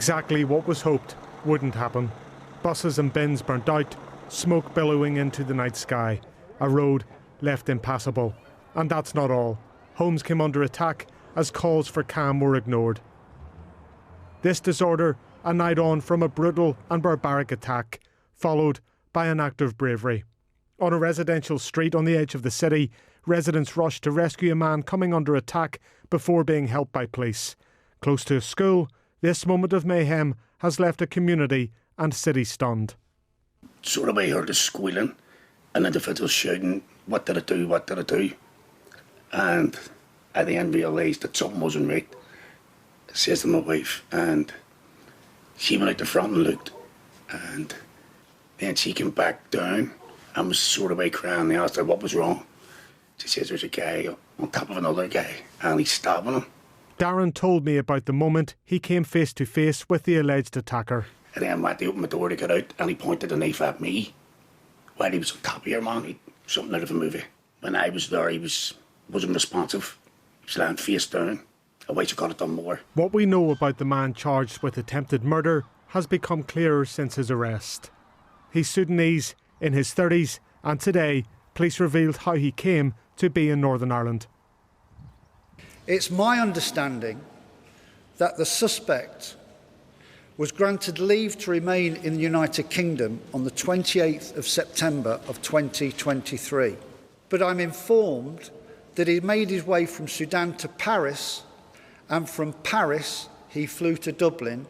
Exactly what was hoped wouldn't happen. Buses and bins burnt out, smoke billowing into the night sky, a road left impassable. And that's not all. Homes came under attack as calls for calm were ignored. This disorder, a night on from a brutal and barbaric attack, followed by an act of bravery. On a residential street on the edge of the city, residents rushed to rescue a man coming under attack before being helped by police. Close to a school, this moment of mayhem has left a community and city stunned. Sort of I heard the squealing and individuals shouting, "What did I do? What did I do?" And I then realised that something wasn't right. I says to my wife, and she went out the front and looked, and then she came back down and was sort of like crying. I asked her what was wrong. She says there's a guy on top of another guy and he's stabbing him. Darren told me about the moment he came face to face with the alleged attacker. And then I went to open my door to get out and he pointed the knife at me while he was on top of your man. Something out of a movie. When I was there, he wasn't responsive. He was lying face down. I wish I could have done more. What we know about the man charged with attempted murder has become clearer since his arrest. He's Sudanese, in his 30s, and today police revealed how he came to be in Northern Ireland. It's my understanding that the suspect was granted leave to remain in the United Kingdom on the 28th of September of 2023. But I'm informed that he made his way from Sudan to Paris, and from Paris he flew to Dublin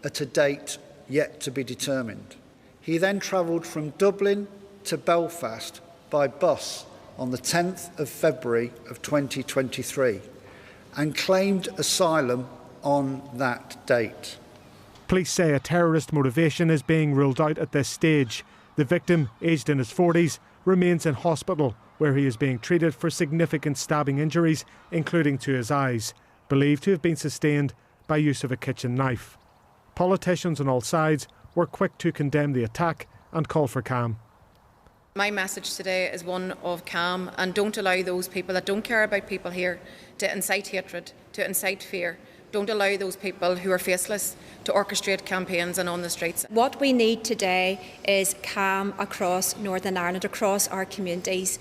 at a date yet to be determined. He then travelled from Dublin to Belfast by bus on the 10th of February of 2023 and claimed asylum on that date. Police say a terrorist motivation is being ruled out at this stage. The victim, aged in his 40s, remains in hospital where he is being treated for significant stabbing injuries, including to his eyes, believed to have been sustained by use of a kitchen knife. Politicians on all sides were quick to condemn the attack and call for calm. My message today is one of calm, and don't allow those people that don't care about people here to incite hatred, to incite fear. Don't allow those people who are faceless to orchestrate campaigns and on the streets. What we need today is calm across Northern Ireland, across our communities.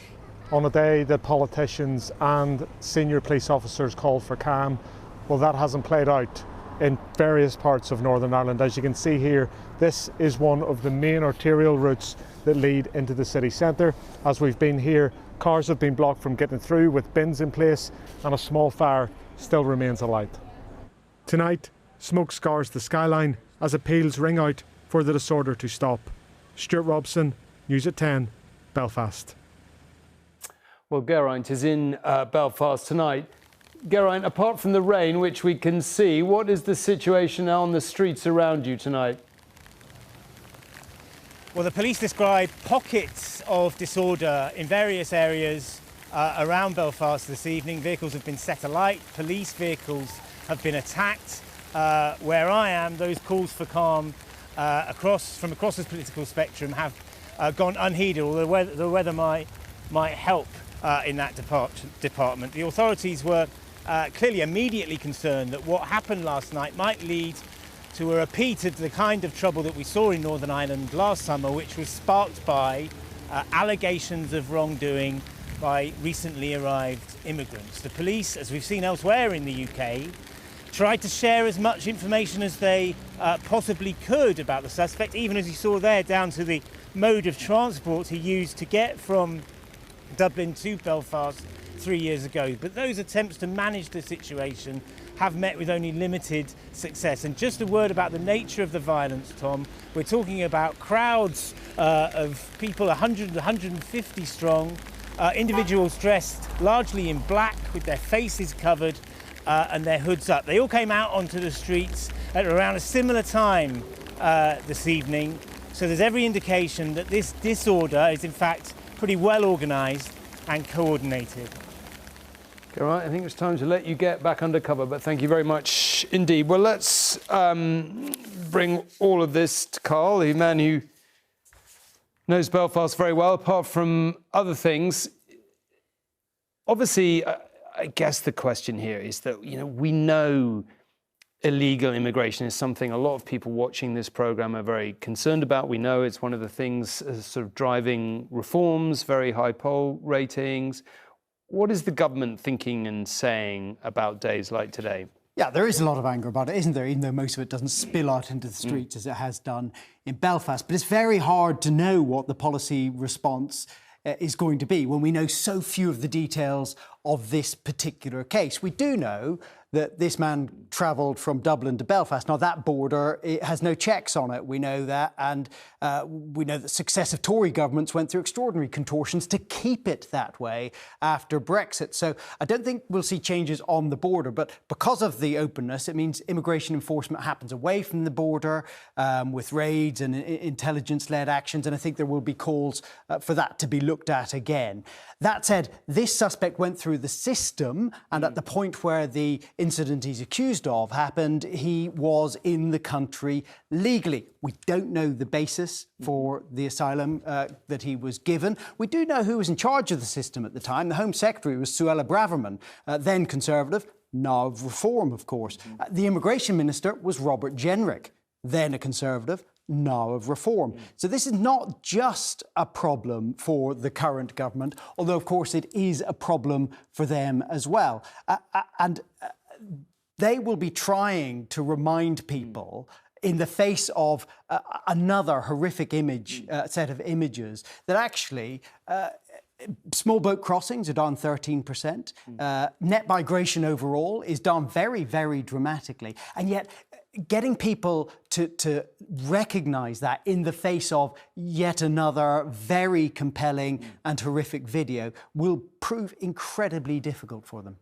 On a day that politicians and senior police officers called for calm, well, that hasn't played out in various parts of Northern Ireland. As you can see here, this is one of the main arterial routes that lead into the city centre. As we've been here, cars have been blocked from getting through with bins in place, and a small fire still remains alight. Tonight, smoke scars the skyline as appeals ring out for the disorder to stop. Stuart Robson, News at 10, Belfast. Well, Geraint is in Belfast tonight. Geraint, apart from the rain, which we can see, what is the situation on the streets around you tonight? Well, the police describe pockets of disorder in various areas around Belfast this evening. Vehicles have been set alight, police vehicles have been attacked. Where I am, those calls for calm from across the political spectrum have gone unheeded, although the weather might help in that department. The authorities were clearly immediately concerned that what happened last night might lead to a repeat of the kind of trouble that we saw in Northern Ireland last summer, which was sparked by allegations of wrongdoing by recently arrived immigrants. The police, as we've seen elsewhere in the UK, tried to share as much information as they possibly could about the suspect, even as you saw there, down to the mode of transport he used to get from Dublin to Belfast 3 years ago. But those attempts to manage the situation have met with only limited success. And just a word about the nature of the violence, Tom. We're talking about crowds of people, 100, 150 strong, individuals dressed largely in black with their faces covered and their hoods up. They all came out onto the streets at around a similar time this evening. So there's every indication that this disorder is in fact pretty well organised and coordinated. Geraint, I think it's time to let you get back under cover, but thank you very much indeed. Well, let's bring all of this to Carl, the man who knows Belfast very well, apart from other things. Obviously, I guess the question here is that, we know illegal immigration is something a lot of people watching this programme are very concerned about. We know it's one of the things sort of driving reforms, very high poll ratings. What is the government thinking and saying about days like today? Yeah, there is a lot of anger about it, isn't there? Even though most of it doesn't spill out into the streets as it has done in Belfast. But it's very hard to know what the policy response is going to be when we know so few of the details of this particular case. We do know that this man travelled from Dublin to Belfast. Now, that border, it has no checks on it. We know that. And we know that successive Tory governments went through extraordinary contortions to keep it that way after Brexit. So I don't think we'll see changes on the border. But because of the openness, it means immigration enforcement happens away from the border with raids and intelligence-led actions. And I think there will be calls for that to be looked at again. That said, this suspect went through the system, and at the point where the incident he's accused of happened, he was in the country legally. We don't know the basis for the asylum that he was given. We do know who was in charge of the system at the time. The Home Secretary was Suella Braverman, then Conservative, now of Reform, of course. The Immigration Minister was Robert Jenrick, then a Conservative, now of Reform. So this is not just a problem for the current government, although, of course, it is a problem for them as well. And they will be trying to remind people in the face of another horrific set of images that actually small boat crossings are down 13%. Net migration overall is down very, very dramatically. And yet getting people to recognise that in the face of yet another very compelling and horrific video will prove incredibly difficult for them.